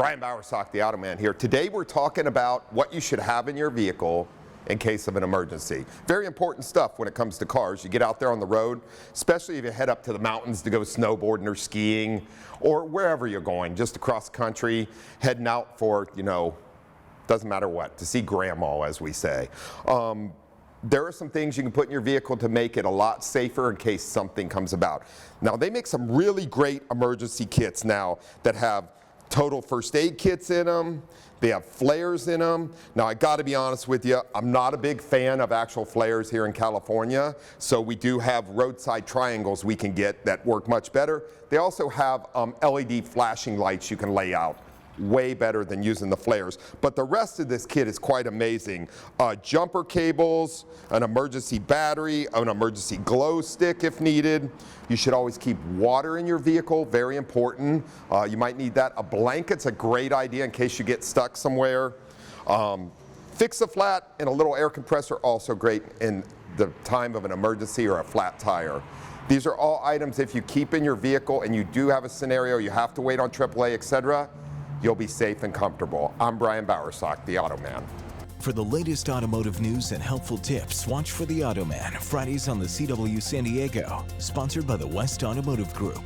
Brian Bowersock, the Auto Man here. Today we're talking about what you should have in your vehicle in case of an emergency. Very important stuff when it comes to cars. You get out there on the road, especially if you head up to the mountains to go snowboarding or skiing or wherever you're going, just across the country, heading out for, doesn't matter what, to see grandma, as we say. There are some things you can put in your vehicle to make it a lot safer in case something comes about. Now, they make some really great emergency kits now that have total first aid kits in them. They have flares in them. Now, I got to be honest with you, I'm not a big fan of actual flares here in California, so we do have roadside triangles we can get that work much better. They also have LED flashing lights you can lay out. Way better than using the flares. But the rest of this kit is quite amazing. Jumper cables, an emergency battery, an emergency glow stick if needed. You should always keep water in your vehicle, very important. You might need that. A blanket's a great idea in case you get stuck somewhere. Fix-a-flat and a little air compressor, also great in the time of an emergency or a flat tire. These are all items if you keep in your vehicle and you do have a scenario, you have to wait on AAA, etc., you'll be safe and comfortable. I'm Brian Bowersock, the Auto Man. For the latest automotive news and helpful tips, watch for the Auto Man Fridays on the CW San Diego, sponsored by the West Automotive Group.